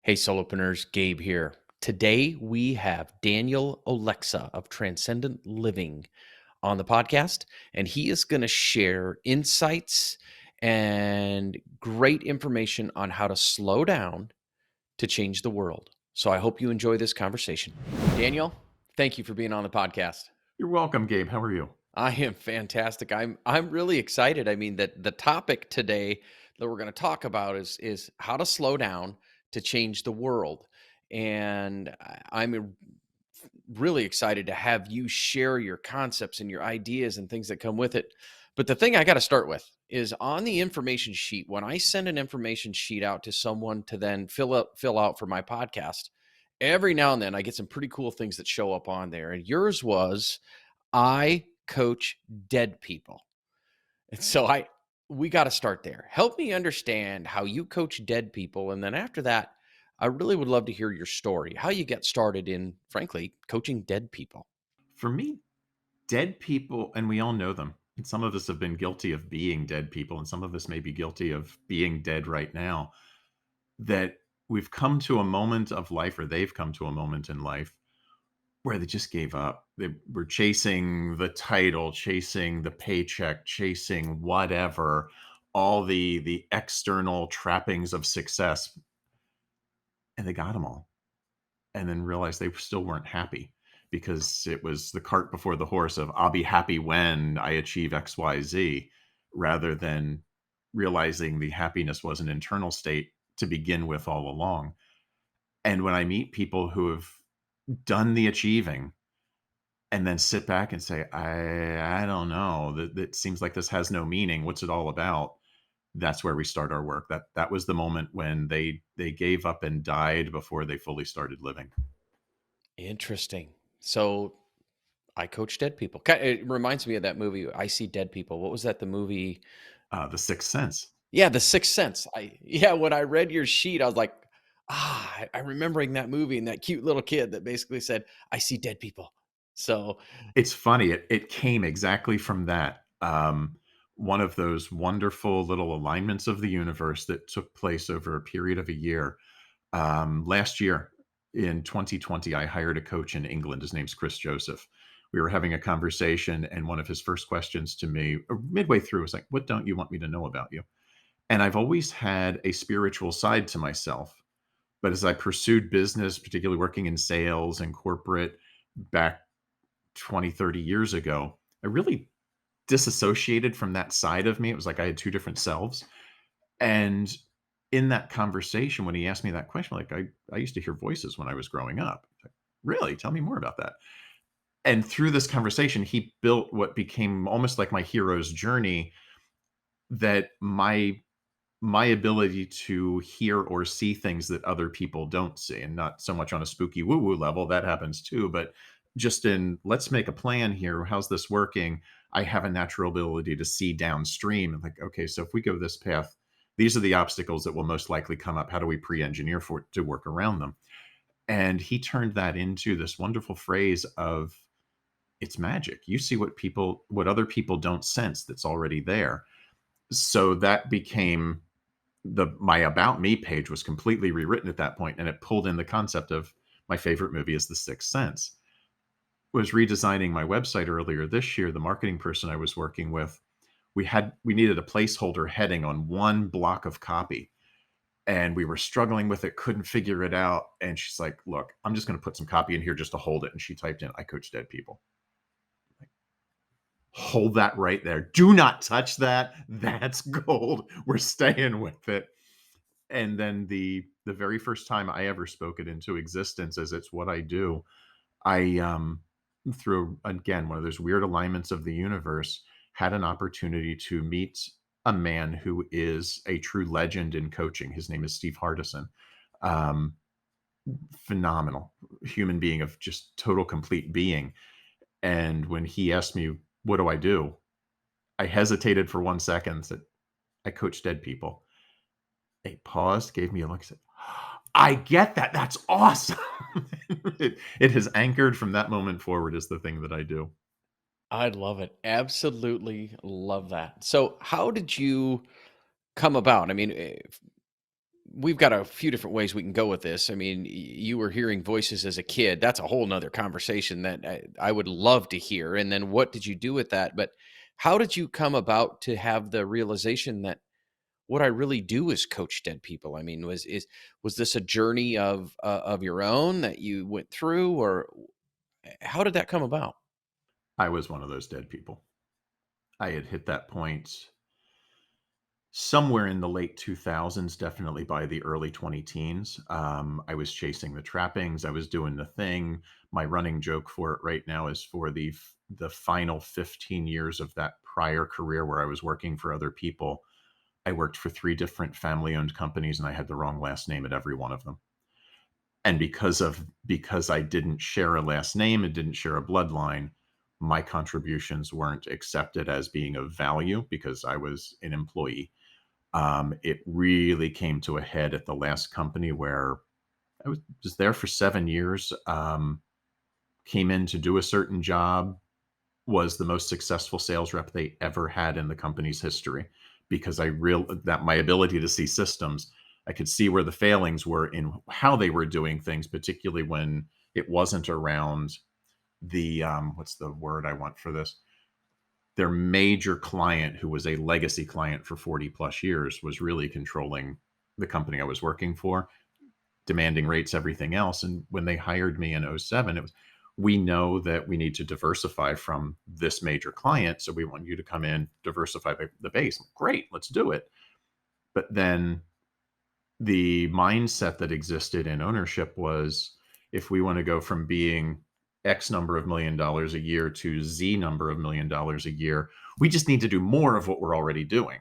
Hey, Solopreneurs, Gabe here. Today we have Daniel Olexa of Transcendent Living on the podcast, and he is going to share insights and great information on how to slow down to change the world. So I hope you enjoy this conversation. Daniel, thank you for being on the podcast. You're welcome, Gabe. How are you? I am fantastic. I'm really excited. I mean, that the topic today that we're going to talk about is how to slow down to change the world. And I'm really excited to have you share your concepts and your ideas and things that come with it. But the thing I got to start with is on the information sheet. When I send an information sheet out to someone to then fill out for my podcast, every now and then I get some pretty cool things that show up on there. And yours was, I coach dead people. And so we got to start there. Help me understand how you coach dead people. And then after that, I really would love to hear your story, how you get started in, frankly, coaching dead people. For me, dead people, and we all know them, and some of us have been guilty of being dead people, and some of us may be guilty of being dead right now, that we've come to a moment of life, or they've come to a moment in life where they just gave up. They were chasing the title, chasing the paycheck, chasing whatever, all the external trappings of success, and they got them all. And then realized they still weren't happy because it was the cart before the horse of I'll be happy when I achieve XYZ, rather than realizing the happiness was an internal state to begin with all along. And when I meet people who have done the achieving and then sit back and say, I don't know, that seems like this has no meaning. What's it all about? That's where we start our work. That was the moment when they gave up and died before they fully started living. Interesting. So I coach dead people. It reminds me of that movie, I See Dead People. What was that? The movie? The Sixth Sense. Yeah, The Sixth Sense. When I read your sheet, I was like, I'm remembering that movie and that cute little kid that basically said, I see dead people. So It's funny, it came exactly from that, one of those wonderful little alignments of the universe that took place over a period of a year. Last year in 2020, I hired a coach in England. His name's Chris Joseph. We were having a conversation, and one of his first questions to me, midway through, was like, "What don't you want me to know about you?" And I've always had a spiritual side to myself, but as I pursued business, particularly working in sales and corporate back 20, 30 years ago, I really disassociated from that side of me. It was like I had two different selves. And in that conversation, when he asked me that question, like I used to hear voices when I was growing up. Like, really? Tell me more about that. And through this conversation, he built what became almost like my hero's journey, that my ability to hear or see things that other people don't see, and not so much on a spooky woo woo level, that happens too, but just in, let's make a plan here. How's this working? I have a natural ability to see downstream and like, okay, so if we go this path, these are the obstacles that will most likely come up. How do we pre-engineer for it to work around them? And he turned that into this wonderful phrase of, it's magic. You see what other people don't sense that's already there. So that became my About Me page was completely rewritten at that point, and it pulled in the concept of my favorite movie is The Sixth Sense. Was redesigning my website earlier this year. The marketing person I was working with, we needed a placeholder heading on one block of copy, and we were struggling with it, couldn't figure it out. And she's like, "Look, I'm just going to put some copy in here just to hold it." And she typed in, "I coach dead people." Hold that right there. Do not touch that. That's gold. We're staying with it. And then the very first time I ever spoke it into existence, as it's what I do, I through, again, one of those weird alignments of the universe, had an opportunity to meet a man who is a true legend in coaching. His name is Steve Hardison. Um, Phenomenal human being, of just total complete being. And when he asked me, "What do I do?" I hesitated for 1 second, said, "I coach dead people." They paused, gave me a look, said, "I get that. That's awesome." It has anchored from that moment forward as the thing that I do. I love it. Absolutely love that. So how did you come about? I mean, we've got a few different ways we can go with this. I mean, you were hearing voices as a kid. That's a whole nother conversation that I would love to hear. And then what did you do with that? But how did you come about to have the realization that what I really do is coach dead people? I mean, was this a journey of your own that you went through, or how did that come about? I was one of those dead people. I had hit that point somewhere in the late 2000s, definitely by the early 20 teens. I was chasing the trappings. I was doing the thing. My running joke for it right now is for the final 15 years of that prior career where I was working for other people. I worked for 3 different family-owned companies, and I had the wrong last name at every one of them. And because I didn't share a last name and didn't share a bloodline, my contributions weren't accepted as being of value because I was an employee. It really came to a head at the last company where I was just there for 7 years, came in to do a certain job, was the most successful sales rep they ever had in the company's history because I real that my ability to see systems, I could see where the failings were in how they were doing things, particularly when it wasn't around what's the word I want for this? Their major client, who was a legacy client for 40 plus years, was really controlling the company I was working for, demanding rates, everything else. And when they hired me in '07, it was, we know that we need to diversify from this major client. So we want you to come in, diversify the base. Great, let's do it. But then the mindset that existed in ownership was, if we want to go from being X number of $1 million a year to Z number of $1 million a year, we just need to do more of what we're already doing.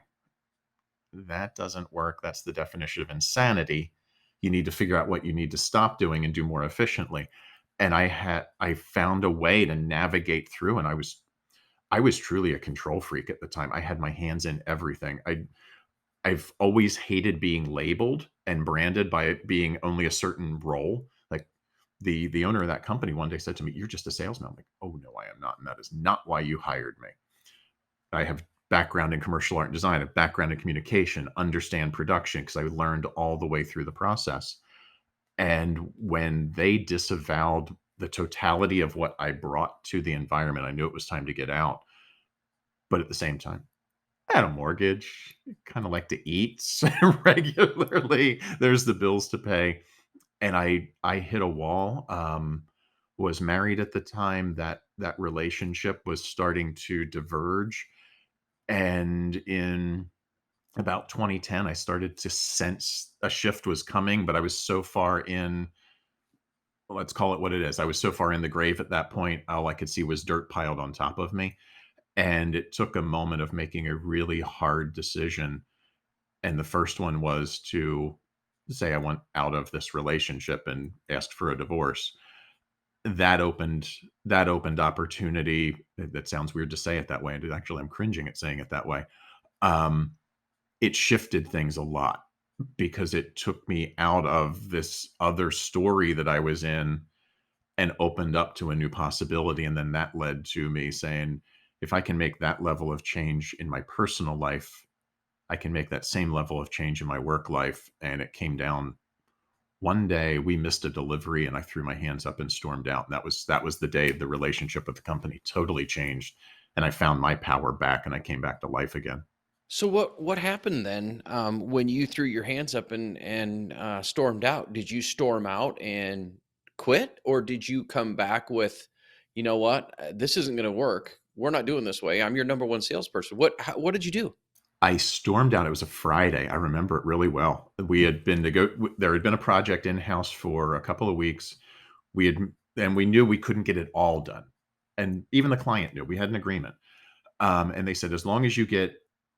That doesn't work. That's the definition of insanity. You need to figure out what you need to stop doing and do more efficiently. And I found a way to navigate through, and I was truly a control freak at the time. I had my hands in everything. I've always hated being labeled and branded by it being only a certain role. Like the owner of that company one day said to me, "You're just a salesman." I'm like, "Oh no, I am not. And that is not why you hired me." I have background in commercial art and design, a background in communication, understand production because I learned all the way through the process. And when they disavowed the totality of what I brought to the environment, I knew it was time to get out. But at the same time, I had a mortgage, kind of like to eat regularly. There's the bills to pay. And I hit a wall. Was married at the time that that relationship was starting to diverge. And in about 2010, I started to sense a shift was coming, but I was so far in, let's call it what it is. I was so far in the grave at that point, all I could see was dirt piled on top of me. And it took a moment of making a really hard decision. And the first one was to say, I want out of this relationship and asked for a divorce. That opened that opened opportunity. That sounds weird to say it that way. And actually, I'm cringing at saying it that way. Um, it shifted things a lot because it took me out of this other story that I was in and opened up to a new possibility. And then that led to me saying, if I can make that level of change in my personal life, I can make that same level of change in my work life. And it came down one day we missed a delivery and I threw my hands up and stormed out. And that was the day the relationship with the company totally changed. And I found my power back and I came back to life again. So what happened then, when you threw your hands up and stormed out? Did you storm out and quit, or did you come back with, you know what, this isn't going to work. We're not doing this way. I'm your number one salesperson. What did you do? I stormed out. It was a Friday. I remember it really well. We had been to go there had been a project in-house for a couple of weeks. We had and we knew we couldn't get it all done. And even the client knew we had an agreement. And they said, as long as you get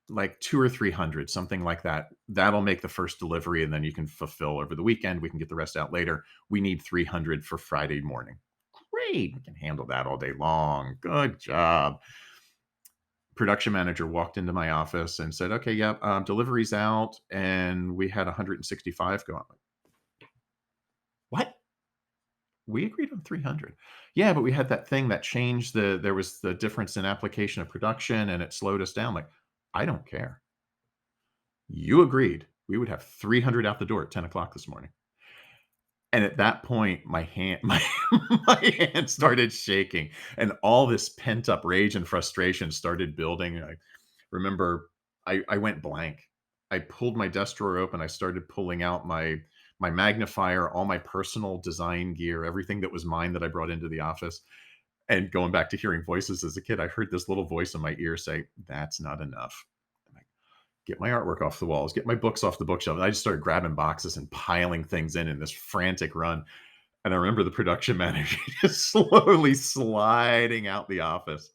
like 2 or 300, something like that, that'll make the first delivery and then you can fulfill over the weekend. We can get the rest out later. We need 300 for Friday morning. Great. We can handle that all day long. Good job. Production manager walked into my office and said, "Okay, yep, delivery's out." And we had 165 go out. What? We agreed on 300. Yeah, but we had that thing that changed there was the difference in application of production and it slowed us down. Like, I don't care. You agreed. We would have 300 out the door at 10 o'clock this morning. And at that point, my hand my hand started shaking, and all this pent-up rage and frustration started building. I remember I went blank. I pulled my desk drawer open, I started pulling out my magnifier, all my personal design gear, everything that was mine that I brought into the office, and going back to hearing voices as a kid, I heard this little voice in my ear say, "That's not enough." I'm like, get my artwork off the walls, get my books off the bookshelf. And I just started grabbing boxes and piling things in this frantic run. And I remember the production manager just slowly sliding out the office,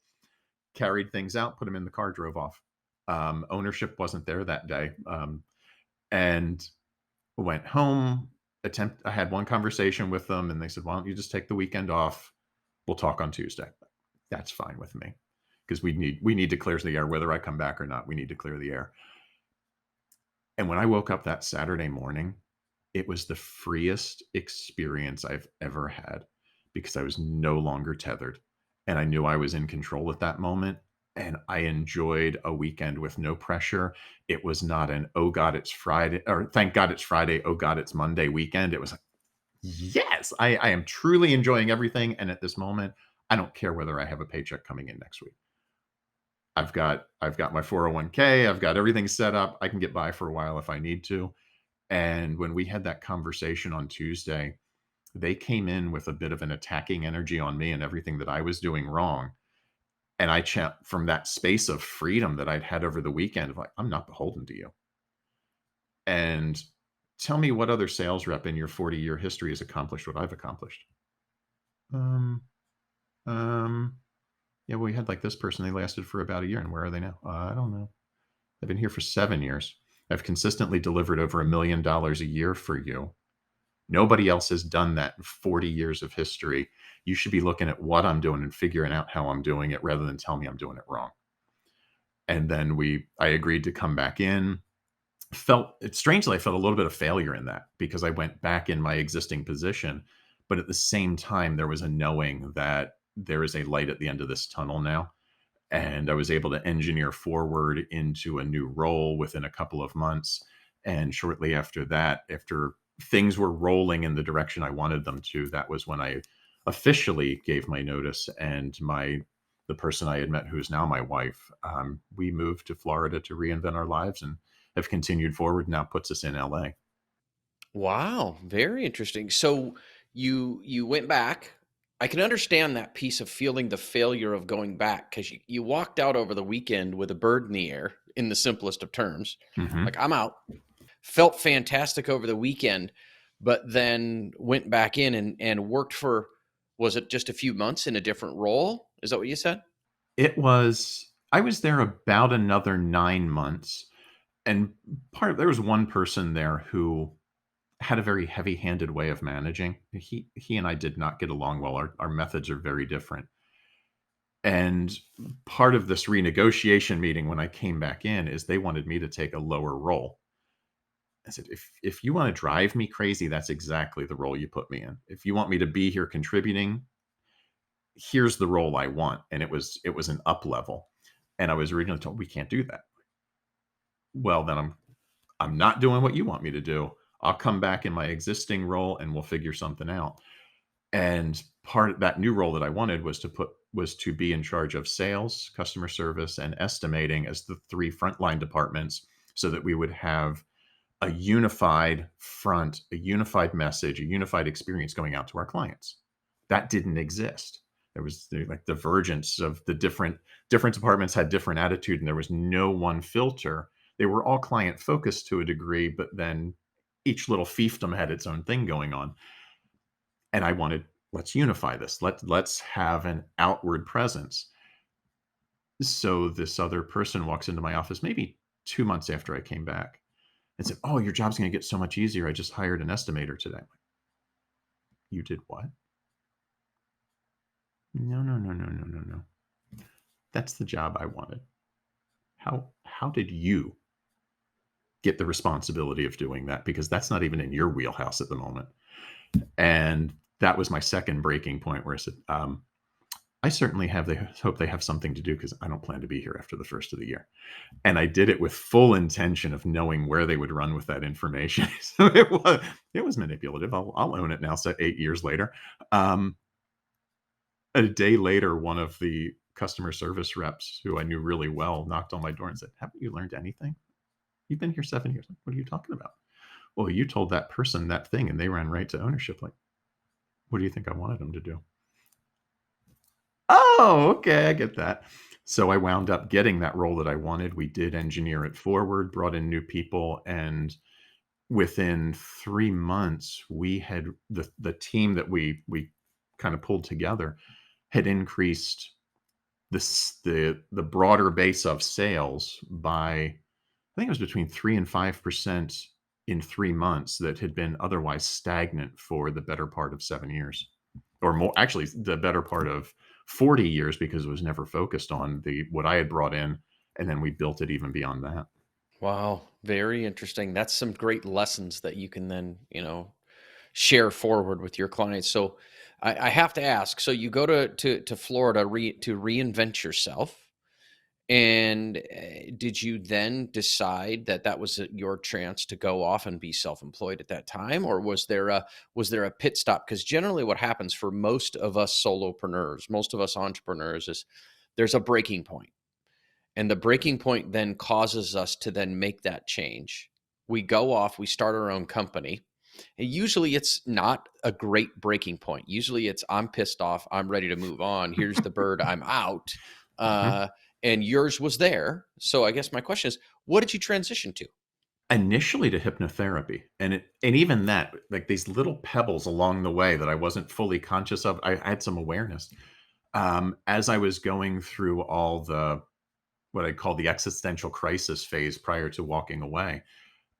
carried things out, put them in the car, drove off. Ownership wasn't there that day. And went home. I had one conversation with them, and they said, "Why don't you just take the weekend off? We'll talk on Tuesday." That's fine with me because we need to clear the air, whether I come back or not. We need to clear the air. And when I woke up that Saturday morning, it was the freest experience I've ever had because I was no longer tethered, and I knew I was in control at that moment, and I enjoyed a weekend with no pressure. It was not an, "Oh god, it's Friday," or "Thank God it's Friday, oh god, it's Monday" weekend. It was like, "Yes, I am truly enjoying everything, and at this moment, I don't care whether I have a paycheck coming in next week. I've got my 401k, I've got everything set up. I can get by for a while if I need to." And when we had that conversation on Tuesday, they came in with a bit of an attacking energy on me and everything that I was doing wrong. And from that space of freedom that I'd had over the weekend of like, "I'm not beholden to you." And tell me what other sales rep in your 40-year history has accomplished what I've accomplished. Um, um, yeah, well, we had like this person, they lasted for about a year. And where are they now? I don't know. I've been here for 7 years. I've consistently delivered over $1 million a year for you. Nobody else has done that in 40 years of history. You should be looking at what I'm doing and figuring out how I'm doing it rather than tell me I'm doing it wrong. And then I agreed to come back in. Strangely, I felt a little bit of failure in that because I went back in my existing position. But at the same time, there was a knowing that there is a light at the end of this tunnel now. And I was able to engineer forward into a new role within a couple of months. And shortly after that, after things were rolling in the direction I wanted them to, that was when I officially gave my notice. And the person I had met, who is now my wife, we moved to Florida to reinvent our lives and have continued forward. Now puts us in LA. Wow, very interesting. So you went back. I can understand that piece of feeling the failure of going back because you walked out over the weekend with a bird in the air, in the simplest of terms. Like, Hmm. I'm out. Felt fantastic over the weekend, but then went back in and worked for, was it just a few months in a different role? Is that what you said? I was there about another 9 months. And there was one person there who had a very heavy-handed way of managing. He and I did not get along well. Our methods are very different. And part of this renegotiation meeting when I came back in is they wanted me to take a lower role. I said, if you want to drive me crazy, that's exactly the role you put me in. If you want me to be here contributing, here's the role I want. And it was an up level. And I was originally told we can't do that. Well, then I'm not doing what you want me to do. I'll come back in my existing role and we'll figure something out. And part of that new role that I wanted was to be in charge of sales, customer service, and estimating as the three frontline departments so that we would have a unified front, a unified message, a unified experience going out to our clients. That didn't exist. There was like divergence of the different departments had different attitude, and there was no one filter. They were all client focused to a degree, but then each little fiefdom had its own thing going on. And I wanted, let's unify this. Let's have an outward presence. So this other person walks into my office maybe 2 months after I came back and said, "Oh, your job's going to get so much easier. I just hired an estimator today." I'm like, "You did what?" No, no, no, no, no, no, no. That's the job I wanted. How did you get the responsibility of doing that? Because that's not even in your wheelhouse at the moment. And that was my second breaking point where I said, I certainly have they hope they have something to do because I don't plan to be here after the first of the year. And I did it with full intention of knowing where they would run with that information. So it was manipulative. I'll own it now, so 8 years later. Um, a day later, one of the customer service reps who I knew really well knocked on my door and said, "Haven't you learned anything? You've been here 7 years." Like, "What are you talking about?" "Well, you told that person that thing and they ran right to ownership." Like, "What do you think I wanted them to do?" "Oh, okay, I get that." So I wound up getting that role that I wanted. We did engineer it forward, brought in new people, and within 3 months, we had the team that we kinda pulled together had increased the broader base of sales by, I think it was between 3 and 5% in 3 months that had been otherwise stagnant for the better part of 7 years, or more, actually, the better part of 40 years because it was never focused on the what I had brought in, and then we built it even beyond that. Wow, very interesting. That's some great lessons that you can then, share forward with your clients. So I have to ask, so you go to Florida to reinvent yourself. And did you then decide that that was your chance to go off and be self-employed at that time, or was there a pit stop? Because generally, what happens for most of us solopreneurs, most of us entrepreneurs, is there's a breaking point, and the breaking point then causes us to then make that change. We go off, we start our own company, and usually it's not a great breaking point. Usually it's I'm pissed off, I'm ready to move on. Here's the bird, I'm out. Mhm. Uh, and yours was there. So I guess my question is, what did you transition to? Initially to hypnotherapy, and even that, like, these little pebbles along the way that I wasn't fully conscious of, I had some awareness. As I was going through all the what I call the existential crisis phase prior to walking away,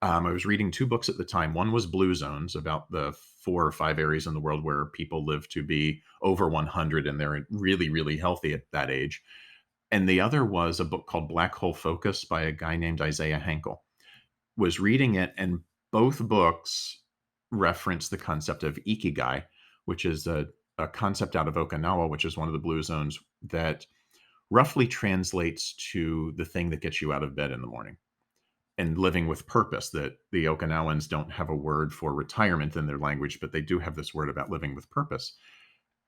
I was reading 2 books at the time. One was Blue Zones, about the 4 or 5 areas in the world where people live to be over 100 and they're really, really healthy at that age. And the other was a book called Black Hole Focus by a guy named Isaiah Hankel. Was reading it, and both books reference the concept of ikigai, which is a concept out of Okinawa, which is one of the blue zones, that roughly translates to the thing that gets you out of bed in the morning and living with purpose. That the Okinawans don't have a word for retirement in their language, but they do have this word about living with purpose.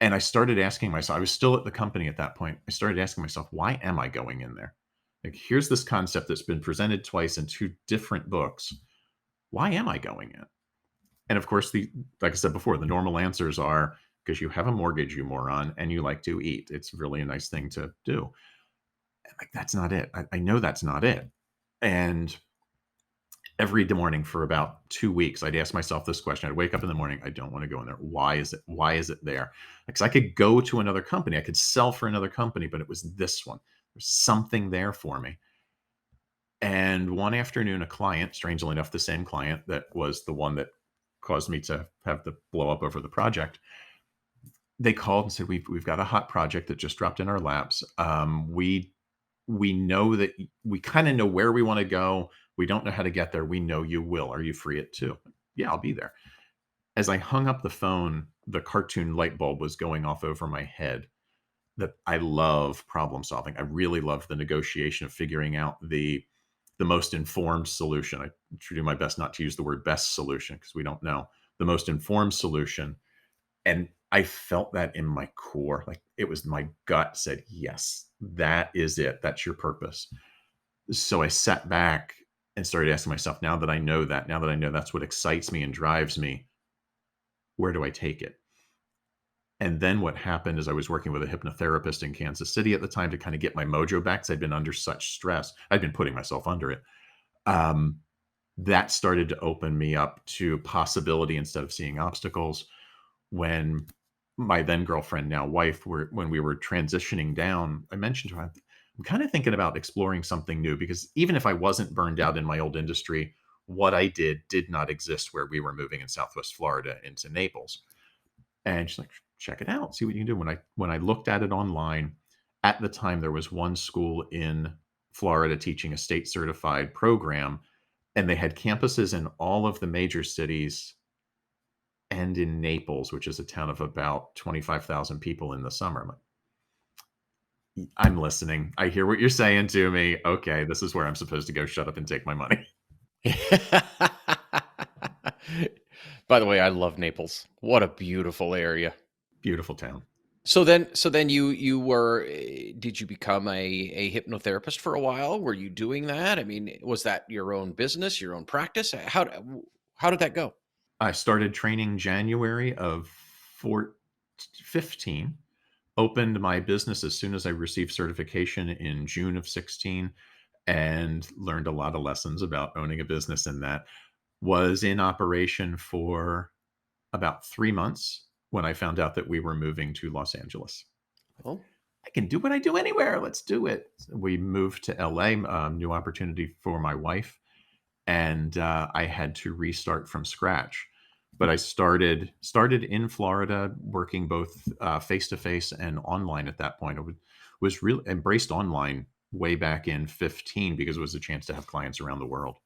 And I started asking myself, I was still at the company at that point. I started asking myself, why am I going in there? Like, here's this concept that's been presented twice in 2 different books. Why am I going in? And of course, like I said before, the normal answers are because you have a mortgage, you moron, and you like to eat. It's really a nice thing to do. And like, that's not it. I know that's not it. And every morning for about 2 weeks, I'd ask myself this question. I'd wake up in the morning, I don't want to go in there. Why is it? Why is it there? Because I could go to another company, I could sell for another company, but it was this one. There's something there for me. And one afternoon, a client, strangely enough, the same client that was the one that caused me to have the blow up over the project, they called and said, "We've got a hot project that just dropped in our laps. We know that we kind of know where we want to go. We don't know how to get there. We know you will. Are you free at 2?" "Yeah, I'll be there." As I hung up the phone, the cartoon light bulb was going off over my head that I love problem solving. I really love the negotiation of figuring out the most informed solution. I try to do my best not to use the word best solution because we don't know. The most informed solution. And I felt that in my core. Like, it was my gut said, yes, that is it. That's your purpose. So I sat back and started asking myself, now that I know that, now that I know that's what excites me and drives me, where do I take it? And then what happened is I was working with a hypnotherapist in Kansas City at the time to kind of get my mojo back because I'd been under such stress. I'd been putting myself under it. Um, that started to open me up to possibility instead of seeing obstacles. When my then girlfriend, now wife, when we were transitioning down, I mentioned to her, I'm kind of thinking about exploring something new because even if I wasn't burned out in my old industry, what I did not exist where we were moving in Southwest Florida into Naples. And she's like, check it out, see what you can do. When I looked at it online, at the time there was one school in Florida teaching a state certified program, and they had campuses in all of the major cities and in Naples, which is a town of about 25,000 people in the summer. I'm like, I'm listening. I hear what you're saying to me. Okay, this is where I'm supposed to go shut up and take my money. By the way, I love Naples. What a beautiful area. Beautiful town. So then you were did you become a hypnotherapist for a while? Were you doing that? I mean, was that your own business, your own practice? How did that go? I started training January of 4 15, opened my business as soon as I received certification in June of 16, and learned a lot of lessons about owning a business in that. Was in operation for about 3 months when I found out that we were moving to Los Angeles. Oh, I can do what I do anywhere. Let's do it. We moved to LA, new opportunity for my wife, and I had to restart from scratch. But I started in Florida, working both face to face and online. At that point, was really embraced online way back in 15 because it was a chance to have clients around the world.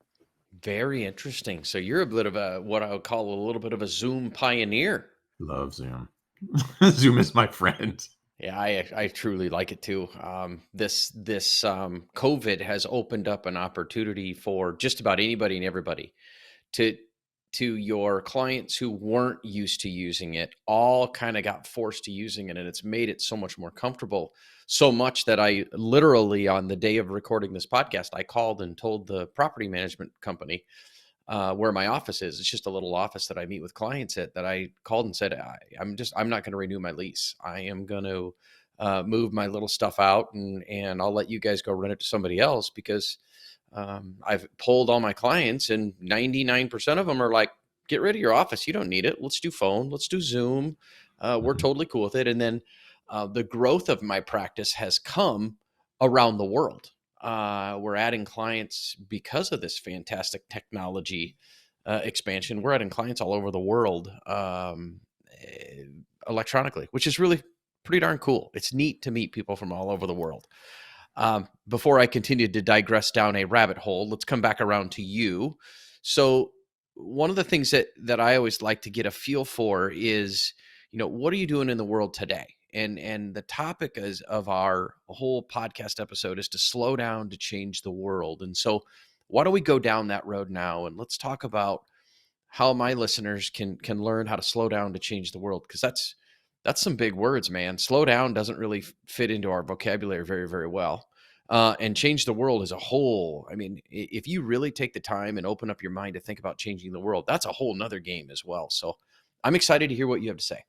very interesting. So you're a bit of a what I would call a little bit of a Zoom pioneer. Love Zoom. Zoom is my friend. Yeah, I truly like it too. This COVID has opened up an opportunity for just about anybody and everybody to your clients who weren't used to using it, all kind of got forced to using it, and it's made it so much more comfortable. So much that I literally, on the day of recording this podcast, I called and told the property management company where my office is. It's just a little office that I meet with clients at. That I called and said, I'm not going to renew my lease. I am going to move my little stuff out, and I'll let you guys go rent it to somebody else because I've polled all my clients, and 99% of them are like, "Get rid of your office. You don't need it. Let's do phone. Let's do Zoom. We're Mhm. totally cool with it." And then the growth of my practice has come around the world. We're adding clients because of this fantastic technology expansion. We're adding clients all over the world eh, electronically, which is really pretty darn cool. It's neat to meet people from all over the world. Before I continue to digress down a rabbit hole, let's come back around to you. So, one of the things that I always like to get a feel for is, what are you doing in the world today? And the topic is of our whole podcast episode is to slow down to change the world. And so, why don't we go down that road now and let's talk about how my listeners can learn how to slow down to change the world, because that's some big words, man. Slow down doesn't really fit into our vocabulary very, very well. And change the world as a whole. I mean, if you really take the time and open up your mind to think about changing the world, that's a whole nother game as well. So I'm excited to hear what you have to say.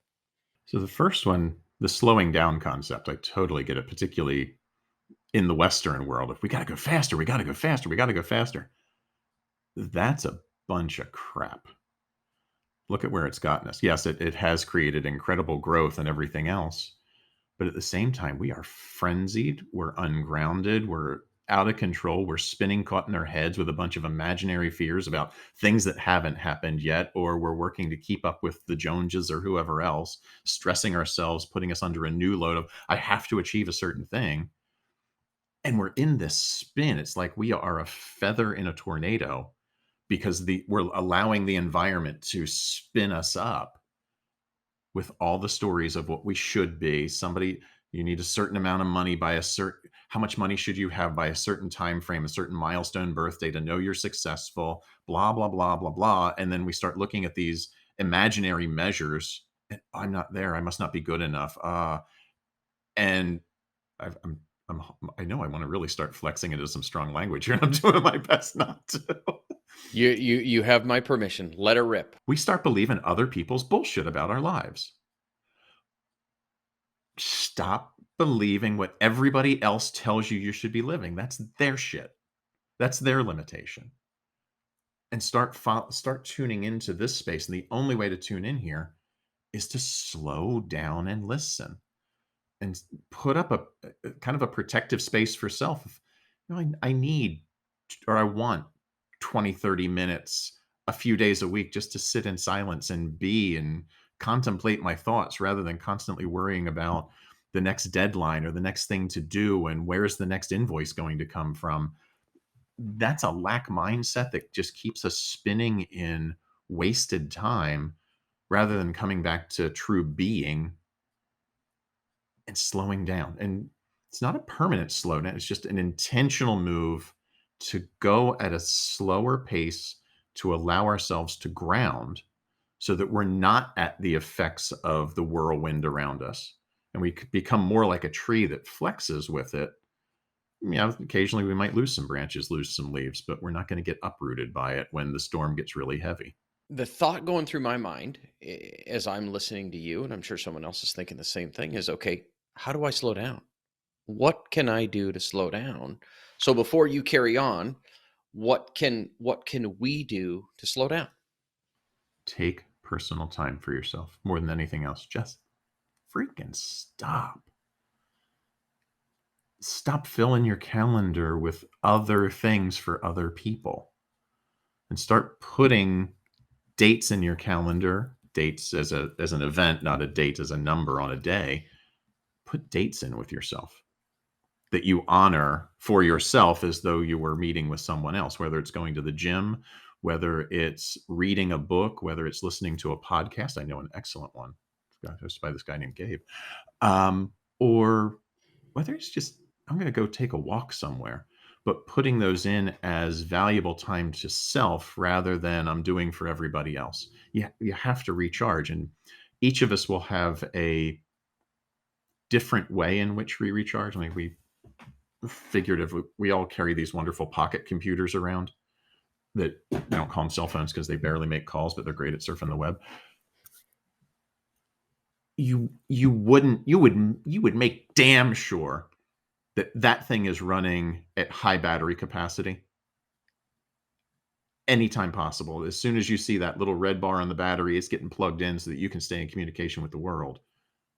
So the first one, the slowing down concept, I totally get it, particularly in the Western world. If we got to go faster, we got to go faster, we got to go faster. That's a bunch of crap. Look at where it's gotten us. Yes, it has created incredible growth and everything else. But at the same time, we are frenzied. We're ungrounded. We're out of control. We're spinning caught in our heads with a bunch of imaginary fears about things that haven't happened yet, or we're working to keep up with the Joneses or whoever else, stressing ourselves, putting us under a new load of, I have to achieve a certain thing. And we're in this spin. It's like we are a feather in a tornado because we're allowing the environment to spin us up with all the stories of what we should be. Somebody, you need a certain amount of money by a certain, how much money should you have by a certain time frame, a certain milestone birthday to know you're successful, blah, blah, blah, blah, blah. And then we start looking at these imaginary measures. And I'm not there. I must not be good enough. And I've, I'm, I know I want to really start flexing into some strong language here, and I'm doing my best not to. You have my permission. Let it rip. We start believing other people's bullshit about our lives. Stop believing what everybody else tells you should be living. That's their shit. That's their limitation. And start tuning into this space. And the only way to tune in here is to slow down and listen and put up a kind of a protective space for self. I need or I want 20, 30 minutes a few days a week just to sit in silence and be and contemplate my thoughts rather than constantly worrying about the next deadline or the next thing to do and where's the next invoice going to come from. That's a lack mindset that just keeps us spinning in wasted time rather than coming back to true being and slowing down. And It's not a permanent slowdown. It's just an intentional move to go at a slower pace to allow ourselves to ground so that we're not at the effects of the whirlwind around us. And we could become more like a tree that flexes with it. Occasionally we might lose some branches, lose some leaves, but we're not going to get uprooted by it when the storm gets really heavy. The thought going through my mind as I'm listening to you, and I'm sure someone else is thinking the same thing, is okay, how do I slow down? What can I do to slow down? So before you carry on, what can we do to slow down? Take personal time for yourself more than anything else. Just freaking stop. Stop filling your calendar with other things for other people and start putting dates in your calendar, dates as an event, not a date as a number on a day. Put dates in with yourself that you honor for yourself as though you were meeting with someone else, whether it's going to the gym, whether it's reading a book, whether it's listening to a podcast. I know an excellent one hosted by this guy named Gabe, or whether it's just, I'm going to go take a walk somewhere, but putting those in as valuable time to self rather than I'm doing for everybody else. You have to recharge. And each of us will have a different way in which we recharge. I mean, we all carry these wonderful pocket computers around that I don't call them cell phones because they barely make calls, but they're great at surfing the web. You would make damn sure that thing is running at high battery capacity anytime possible. As soon as you see that little red bar on the battery, it's getting plugged in so that you can stay in communication with the world.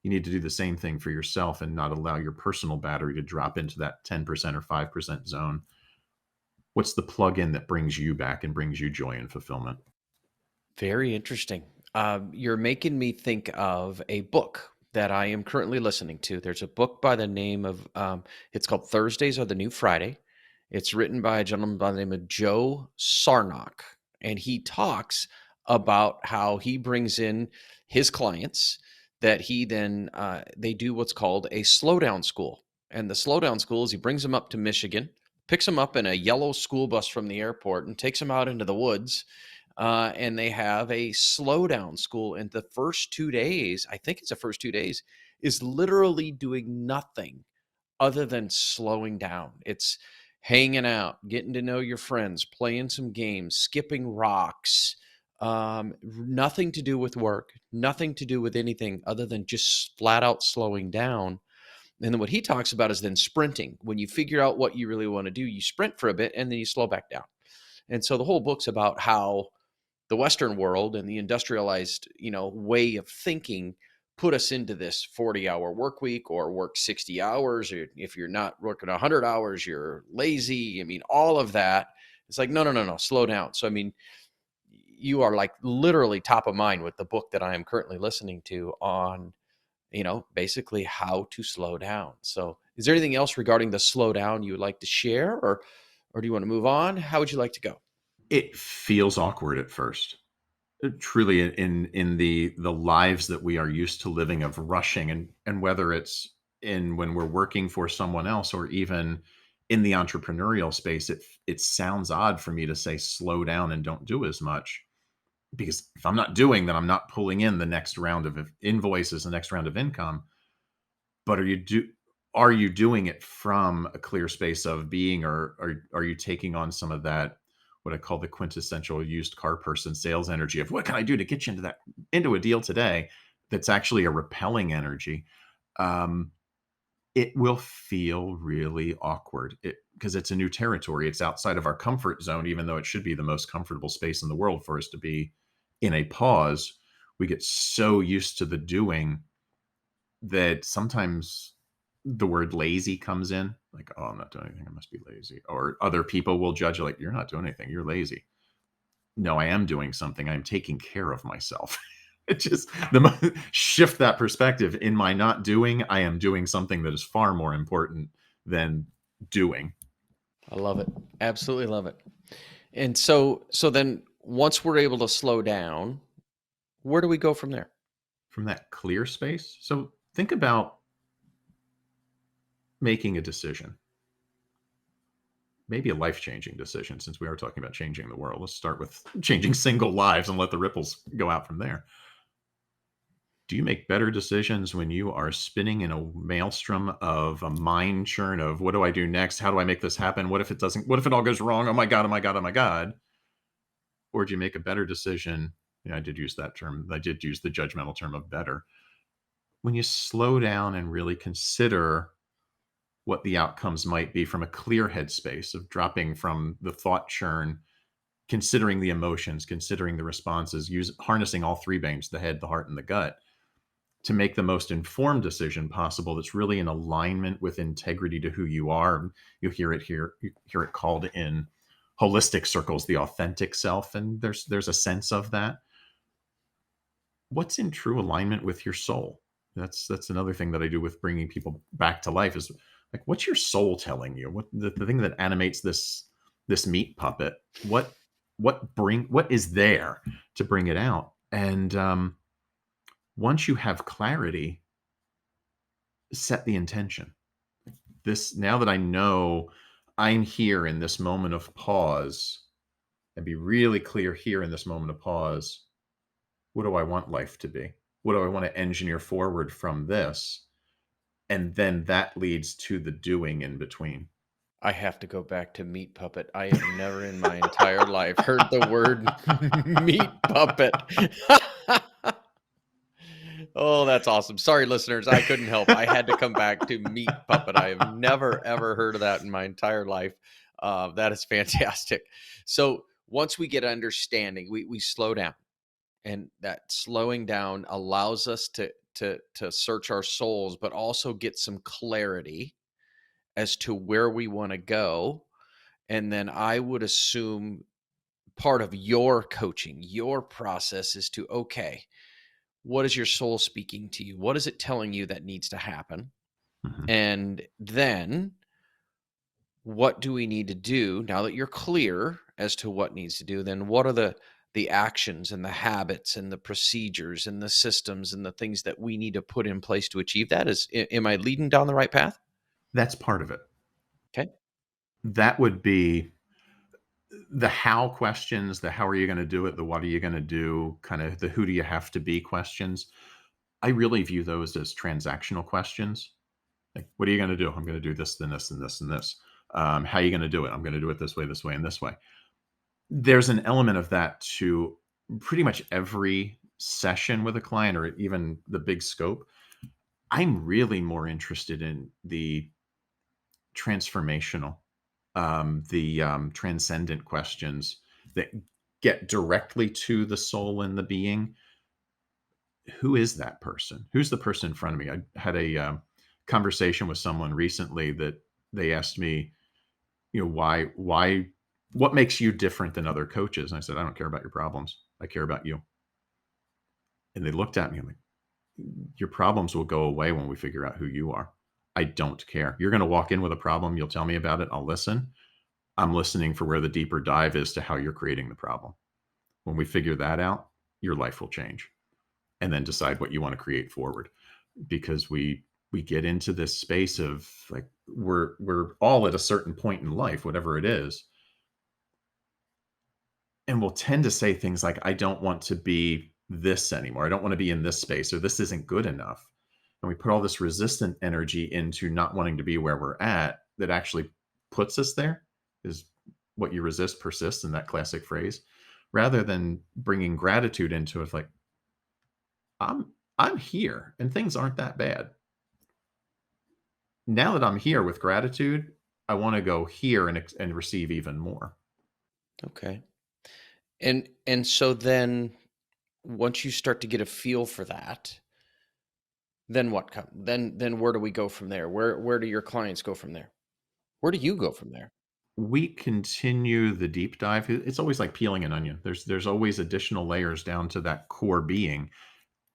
You need to do the same thing for yourself and not allow your personal battery to drop into that 10% or 5% zone. What's the plug-in that brings you back and brings you joy and fulfillment? Very interesting. You're making me think of a book that I am currently listening to. There's a book by the name of, it's called Thursdays Are the New Friday. It's written by a gentleman by the name of Joe Sarnock. And he talks about how he brings in his clients that he then, they do what's called a slowdown school. And the slowdown school is he brings them up to Michigan, picks them up in a yellow school bus from the airport, and takes them out into the woods, and they have a slowdown school. And the first 2 days, I think it's the first 2 days, is literally doing nothing other than slowing down. It's hanging out, getting to know your friends, playing some games, skipping rocks, nothing to do with work, nothing to do with anything other than just flat out slowing down. And then what he talks about is then sprinting. When you figure out what you really want to do, you sprint for a bit and then you slow back down. And so the whole book's about how the Western world and the industrialized, way of thinking put us into this 40-hour work week or work 60 hours. Or if you're not working 100 hours, you're lazy. I mean, all of that. It's like, no, no, no, no, slow down. So, I mean, you are like literally top of mind with the book that I am currently listening to on, basically how to slow down. So is there anything else regarding the slow down you would like to share, or do you want to move on? How would you like to go? It feels awkward at first. Truly in the lives that we are used to living of rushing, and whether it's in when we're working for someone else or even in the entrepreneurial space, it sounds odd for me to say slow down and don't do as much, because if I'm not doing, then I'm not pulling in the next round of invoices, the next round of income. But are you doing it from a clear space of being, or are you taking on some of that, what I call the quintessential used car person sales energy of what can I do to get you into a deal today, that's actually a repelling energy? Um, it will feel really awkward because it's a new territory. It's outside of our comfort zone, even though it should be the most comfortable space in the world for us to be in a pause. We get so used to the doing that sometimes the word lazy comes in, like, oh, I'm not doing anything, I must be lazy. Or other people will judge you like, you're not doing anything, you're lazy. No, I am doing something. I'm taking care of myself. It just shift that perspective. In my not doing, I am doing something that is far more important than doing. I love it. Absolutely love it. And so then once we're able to slow down, where do we go from there? From that clear space. So think about making a decision, maybe a life-changing decision, since we are talking about changing the world. Let's start with changing single lives and let the ripples go out from there. Do you make better decisions when you are spinning in a maelstrom of a mind churn of what do I do next? How do I make this happen? What if it doesn't? What if it all goes wrong? Oh my God, oh my God, oh my God. Or do you make a better decision? I did use that term. I did use the judgmental term of better. When you slow down and really consider what the outcomes might be from a clear headspace of dropping from the thought churn, considering the emotions, considering the responses, harnessing all three brains, the head, the heart, and the gut, to make the most informed decision possible that's really in alignment with integrity to who you are. You hear it called in holistic circles the authentic self, and there's a sense of that. What's in true alignment with your soul? That's another thing that I do with bringing people back to life is like, what's your soul telling you? What the thing that animates this meat puppet? What is there to bring it out? And once you have clarity, set the intention. This now that I know I'm here in this moment of pause, and be really clear here in this moment of pause. What do I want life to be? What do I want to engineer forward from this? And then that leads to the doing in between. I have to go back to meat puppet. I have never in my entire life heard the word meat puppet. Oh, that's awesome. Sorry, listeners. I couldn't help. I had to come back to meat puppet. I have never, ever heard of that in my entire life. That is fantastic. So once we get understanding, we slow down, and that slowing down allows us to search our souls, but also get some clarity as to where we want to go. And then I would assume part of your coaching, your process is to, okay, what is your soul speaking to you? What is it telling you that needs to happen? Mhm. And then what do we need to do now that you're clear as to what needs to do? Then what are the actions and the habits and the procedures and the systems and the things that we need to put in place to achieve that? Am I leading down the right path? That's part of it. Okay. That would be the how questions, the how are you going to do it, the what are you going to do, kind of the who do you have to be questions. I really view those as transactional questions. Like, what are you going to do? I'm going to do this, then this, and this, and this. How are you going to do it? I'm going to do it this way, and this way. There's an element of that to pretty much every session with a client or even the big scope. I'm really more interested in the transformational, the transcendent questions that get directly to the soul and the being. Who is that person? Who's the person in front of me? I had a conversation with someone recently that they asked me, what makes you different than other coaches? And I said, I don't care about your problems. I care about you. And they looked at me like, your problems will go away when we figure out who you are. I don't care. You're going to walk in with a problem. You'll tell me about it. I'll listen. I'm listening for where the deeper dive is to how you're creating the problem. When we figure that out, your life will change, and then decide what you want to create forward. Because we get into this space of like we're all at a certain point in life, whatever it is, and we'll tend to say things like, I don't want to be this anymore. I don't want to be in this space, or this isn't good enough. And we put all this resistant energy into not wanting to be where we're at that actually puts us there. Is what you resist persists, in that classic phrase, rather than bringing gratitude into it. Like, I'm here and things aren't that bad. Now that I'm here with gratitude, I want to go here and receive even more. Okay. And so then once you start to get a feel for that, then what come? Then where do we go from there? Where do your clients go from there? Where do you go from there? We continue the deep dive. It's always like peeling an onion. There's always additional layers down to that core being.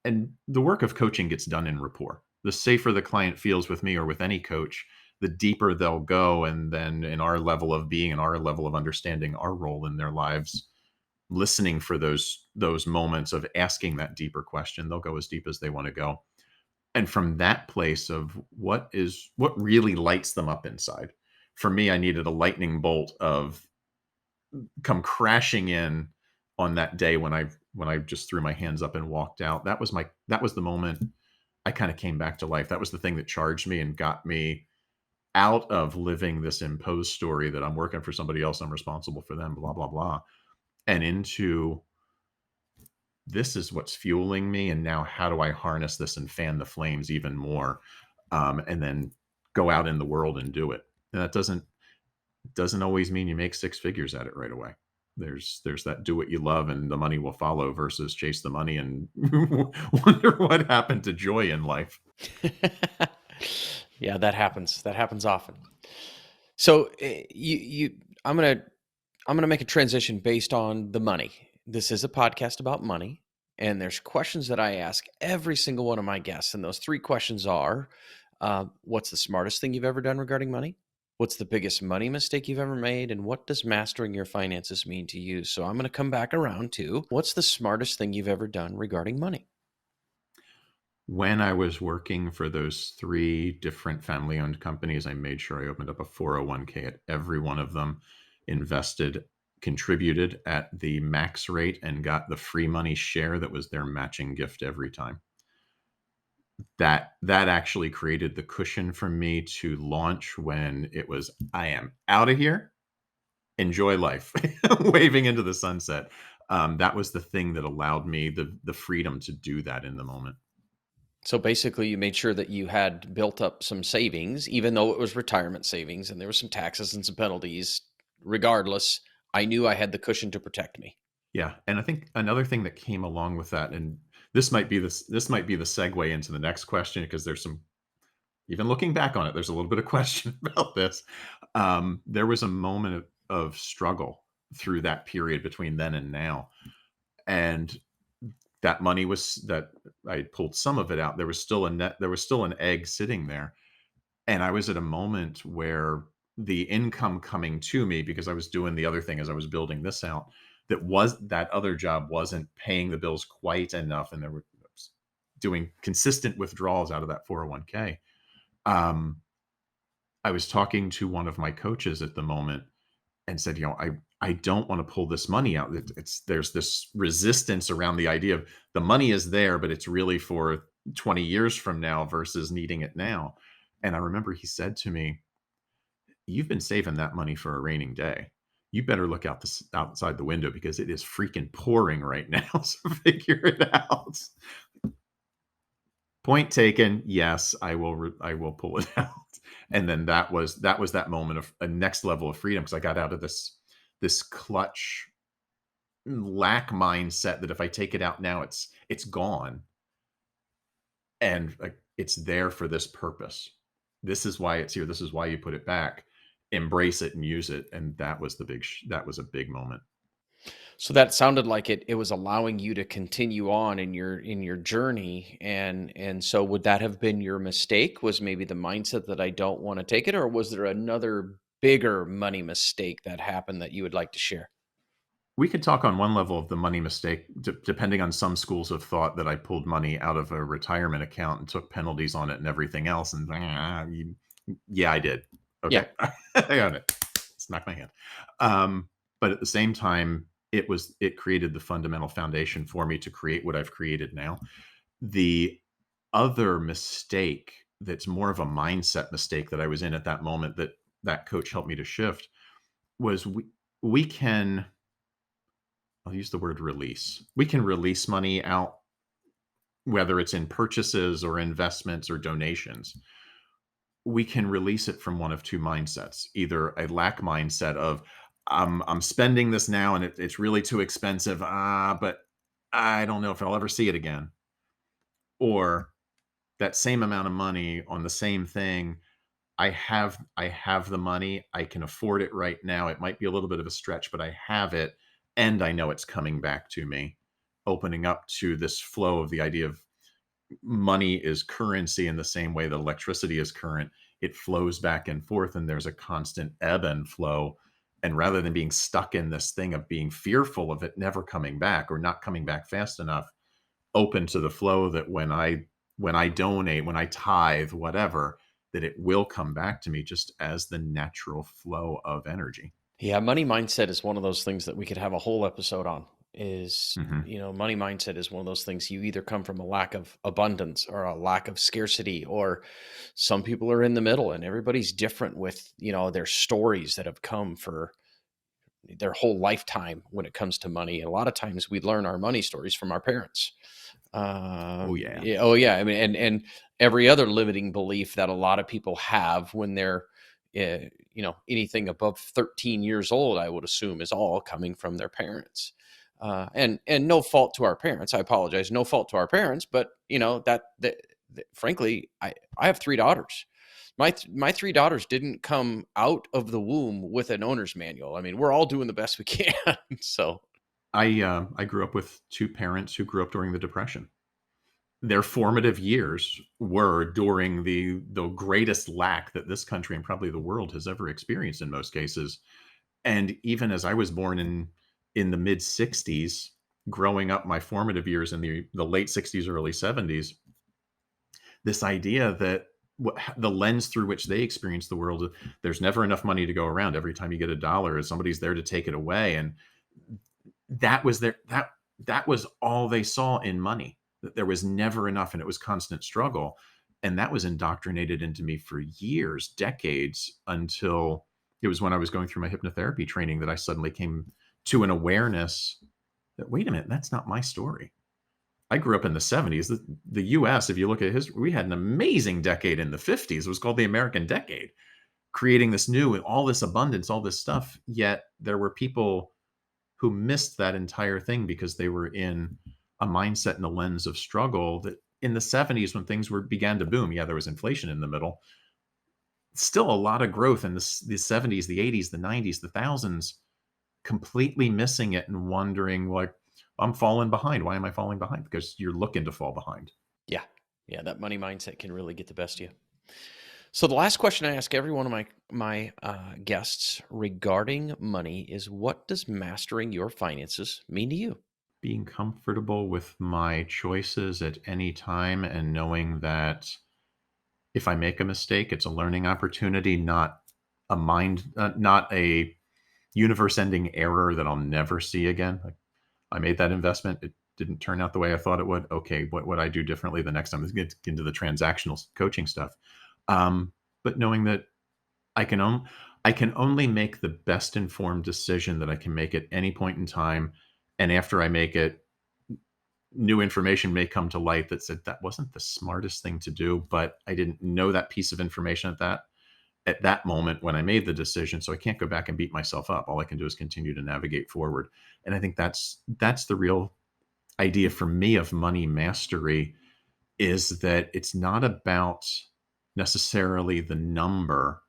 And the work of coaching gets done in rapport. The safer the client feels with me or with any coach, the deeper they'll go. And then in our level of being and our level of understanding our role in their lives, listening for those moments of asking that deeper question, they'll go as deep as they want to go. And from that place of what really lights them up inside. For me, I needed a lightning bolt of come crashing in on that day when I just threw my hands up and walked out. That was the moment I kind of came back to life. That was the thing that charged me and got me out of living this imposed story that I'm working for somebody else, I'm responsible for them, blah, blah, blah, and into this is what's fueling me. And now how do I harness this and fan the flames even more? And then go out in the world and do it. And that doesn't always mean you make six figures at it right away. There's that do what you love and the money will follow versus chase the money and wonder what happened to joy in life. Yeah, that happens. That happens often. So you I'm gonna make a transition based on the money. This is a podcast about money, and there's questions that I ask every single one of my guests, and those three questions are: what's the smartest thing you've ever done regarding money? What's the biggest money mistake you've ever made? And what does mastering your finances mean to you? So I'm going to come back around to what's the smartest thing you've ever done regarding money? When I was working for those 3 different family-owned companies, I made sure I opened up a 401k at every one of them, invested, contributed at the max rate, and got the free money share that was their matching gift every time. That actually created the cushion for me to launch when it was, "I am out of here. Enjoy life." Waving into the sunset. That was the thing that allowed me the freedom to do that in the moment. So basically, you made sure that you had built up some savings, even though it was retirement savings and there were some taxes and some penalties. Regardless, I knew I had the cushion to protect me. Yeah, and I think another thing that came along with that, and this might be the segue into the next question because there's some even looking back on it, there's a little bit of question about this. There was a moment of struggle through that period between then and now, and that money was that I pulled some of it out. There was still an egg sitting there, and I was at a moment where the income coming to me because I was doing the other thing as I was building this out, that other job wasn't paying the bills quite enough, and there were I was doing consistent withdrawals out of that 401k. Um, I was talking to one of my coaches at the moment and said, I don't want to pull this money out. There's this resistance around the idea of the money is there, but it's really for 20 years from now versus needing it now. And I remember he said to me, "You've been saving that money for a raining day. You better look outside the window because it is freaking pouring right now. So figure it out." Point taken. Yes, I will pull it out. And then that was that moment of a next level of freedom because I got out of this clutch lack mindset that if I take it out now, it's gone, and like it's there for this purpose. This is why it's here. This is why you put it back. Embrace it and use it. And that was a big moment. So that sounded like it was allowing you to continue on in your journey, and so would that have been your mistake? Was maybe the mindset that I don't want to take it, or was there another bigger money mistake that happened that you would like to share? We could talk on one level of the money mistake, depending on some schools of thought that I pulled money out of a retirement account and took penalties on it and everything else. And yeah, I did. Yeah. Okay, I own it. Smack my hand. Um, but at the same time, it created the fundamental foundation for me to create what I've created now. The other mistake that's more of a mindset mistake that I was in at that moment that coach helped me to shift was we can I'll use the word release. We can release money out, whether it's in purchases or investments or donations. We can release it from one of two mindsets, either a lack mindset of I'm spending this now and it's really too expensive, but I don't know if I'll ever see it again. Or that same amount of money on the same thing, I have the money, I can afford it right now. It might be a little bit of a stretch, but I have it and I know it's coming back to me, opening up to this flow of the idea of money is currency in the same way that electricity is current. It flows back and forth and there's a constant ebb and flow. And rather than being stuck in this thing of being fearful of it never coming back or not coming back fast enough, open to the flow that when I when I donate, when I tithe, whatever, that it will come back to me just as the natural flow of energy. Yeah, money mindset is one of those things that we could have a whole episode on. Is, Hmm. money mindset is one of those things. You either come from a lack of abundance or a lack of scarcity, or some people are in the middle, and everybody's different with, their stories that have come for their whole lifetime when it comes to money. A lot of times we learn our money stories from our parents. Oh yeah. Yeah, oh yeah. I mean, and every other limiting belief that a lot of people have when they're, anything above 13 years old, I would assume, is all coming from their parents. And no fault to our parents. I apologize. No fault to our parents, but that frankly, I have three daughters. My three daughters didn't come out of the womb with an owner's manual. I mean, we're all doing the best we can. So I grew up with two parents who grew up during the Depression. Their formative years were during the greatest lack that this country and probably the world has ever experienced in most cases. And even as I was born in the mid 60s, growing up my formative years in the late 60s, early 70s, this idea that the lens through which they experience the world, there's never enough money to go around. Every time you get a dollar, somebody's there to take it away. And that was that was all they saw in money, that there was never enough and it was constant struggle. And that was indoctrinated into me for years, decades, until it was when I was going through my hypnotherapy training that I suddenly came to an awareness that, wait a minute, that's not my story. I grew up in the 70s. The US, if you look at history, we had an amazing decade in the 50s. It was called the American Decade, creating this new and all this abundance, all this stuff. Yet there were people who missed that entire thing because they were in a mindset and a lens of struggle. That in the 70s, when things began to boom, yeah, there was inflation in the middle, still a lot of growth in the 70s, the 80s, the 90s, the thousands, completely missing it and wondering, like, I'm falling behind. Why am I falling behind? Because you're looking to fall behind. yeah, yeah, that money mindset can really get the best of you. So the last question I ask every one of my guests regarding money is, what does mastering your finances mean to you? Being comfortable with my choices at any time and knowing that if I make a mistake, it's a learning opportunity, not a universe-ending error that I'll never see again. Like, I made that investment, it didn't turn out the way I thought it would. Okay, what would I do differently the next time? Let's get into the transactional coaching stuff. But knowing that I can on I can only make the best informed decision that I can make at any point in time, and after I make it, new information may come to light that said that wasn't the smartest thing to do, but I didn't know that piece of information at that moment when I made the decision. So I can't go back and beat myself up. All I can do is continue to navigate forward. And I think that's the real idea for me of money mastery, is that it's not about necessarily the number.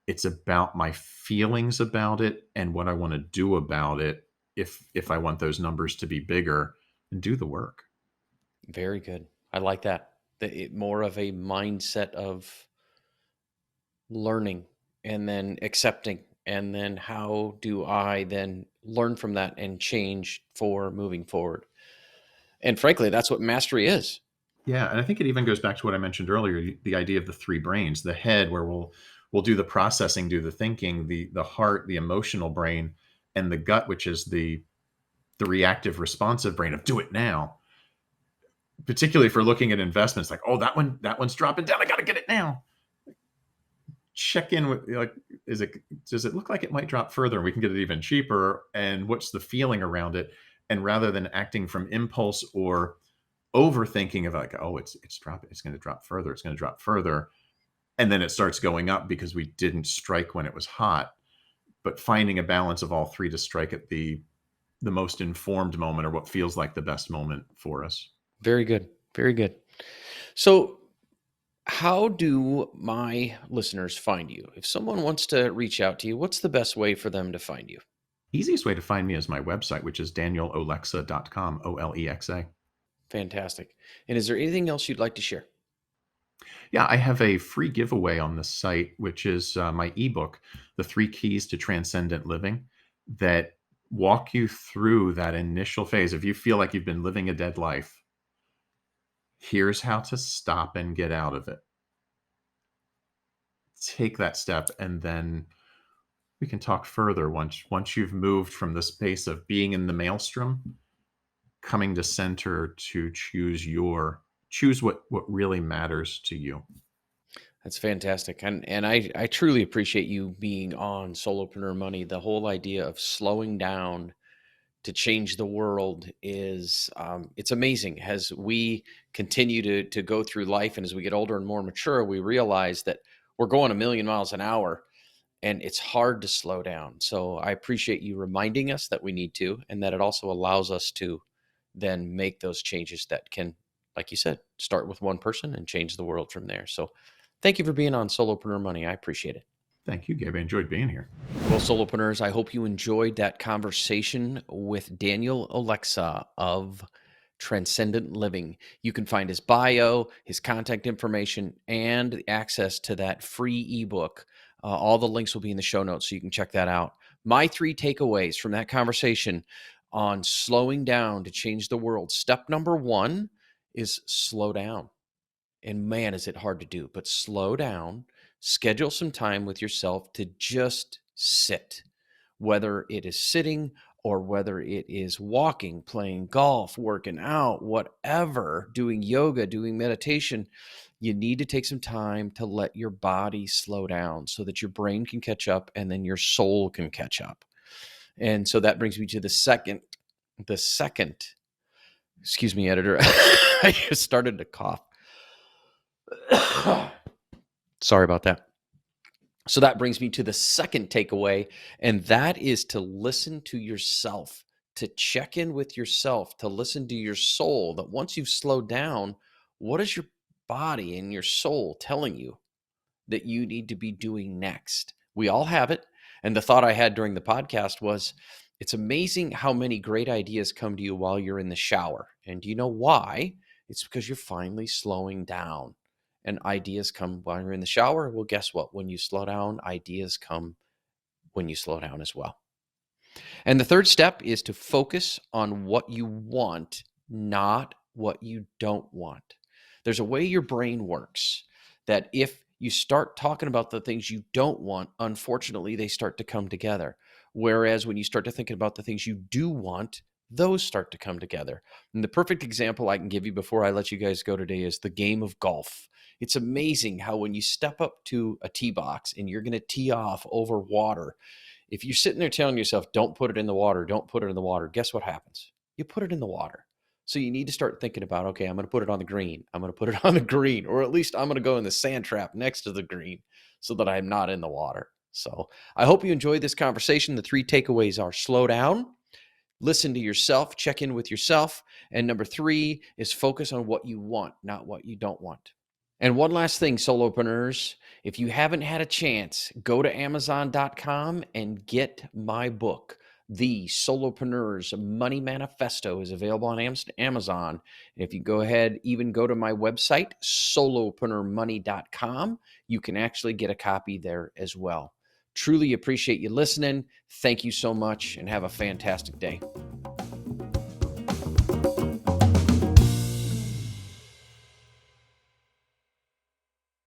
It's about my feelings about it and what I want to do about it. If I want those numbers to be bigger, and do the work. Very good. I like that. More of a mindset of learning and then accepting. And then how do I then learn from that and change for moving forward? And frankly, that's what mastery is. Yeah, and I think it even goes back to what I mentioned earlier, the idea of the three brains, the head where we'll do the processing, do the thinking, the heart, the emotional brain, and the gut, which is the reactive responsive brain of do it now. Particularly for looking at investments, like, oh, that one's dropping down. I got to get it now. Check in with, like, does it look like it might drop further and we can get it even cheaper? And what's the feeling around it? And rather than acting from impulse or overthinking of, like, oh, it's dropping, it's going to drop further, it's going to drop further, and then it starts going up because we didn't strike when it was hot. But finding a balance of all three to strike at the most informed moment, or what feels like the best moment for us. Very good. Very good. So, how do my listeners find you? If someone wants to reach out to you, what's the best way for them to find you? Easiest way to find me is my website, which is danielolexa.com, Olexa. Fantastic. And is there anything else you'd like to share? Yeah, I have a free giveaway on the site, which is my ebook, The Three Keys to Transcendent Living, that walk you through that initial phase. If you feel like you've been living a dead life, Here's how to stop and get out of it. Take that step, and then we can talk further once you've moved from the space of being in the maelstrom, coming to center to choose what really matters to you. That's fantastic. And I truly appreciate you being on Solopreneur Money. The whole idea of slowing down to change the world is it's amazing. As we continue to go through life and as we get older and more mature, we realize that we're going a million miles an hour and it's hard to slow down. So I appreciate you reminding us that we need to, and that it also allows us to then make those changes that can, like you said, start with one person and change the world from there. So thank you for being on Solopreneur Money. I appreciate it. Thank you, Gabe. I enjoyed being here. Well, Solopreneurs, I hope you enjoyed that conversation with Daniel Olexa of Transcendent Living. You can find his bio, his contact information, and access to that free ebook. All the links will be in the show notes, so you can check that out. My 3 takeaways from that conversation on slowing down to change the world. Step number 1 is slow down. And man, is it hard to do, but slow down, schedule some time with yourself to just sit, whether it is sitting or whether it is walking, playing golf, working out, whatever, doing yoga, doing meditation. You need to take some time to let your body slow down so that your brain can catch up and then your soul can catch up. And so that brings me to the second, excuse me, editor. I just started to cough. Sorry about that. So that brings me to the second takeaway, and that is to listen to yourself, to check in with yourself, to listen to your soul. That once you've slowed down, what is your body and your soul telling you that you need to be doing next? We all have it. And the thought I had during the podcast was it's amazing how many great ideas come to you while you're in the shower. And do you know why? It's because you're finally slowing down. And ideas come while you're in the shower. Well, guess what? When you slow down, ideas come when you slow down as well. And the third step is to focus on what you want, not what you don't want. There's a way your brain works that if you start talking about the things you don't want, unfortunately, they start to come together. Whereas when you start to think about the things you do want, those start to come together. And the perfect example I can give you before I let you guys go today is the game of golf. It's amazing how when you step up to a tee box and you're going to tee off over water, if you're sitting there telling yourself, don't put it in the water, don't put it in the water, guess what happens? You put it in the water. So you need to start thinking about, okay, I'm going to put it on the green. I'm going to put it on the green, or at least I'm going to go in the sand trap next to the green so that I'm not in the water. So I hope you enjoyed this conversation. The 3 takeaways are slow down, listen to yourself, check in with yourself. And number 3 is focus on what you want, not what you don't want. And one last thing, solopreneurs, if you haven't had a chance, go to Amazon.com and get my book. The Solopreneurs Money Manifesto is available on Amazon. And if you go ahead, even go to my website, solopreneurmoney.com, you can actually get a copy there as well. Truly appreciate you listening. Thank you so much and have a fantastic day.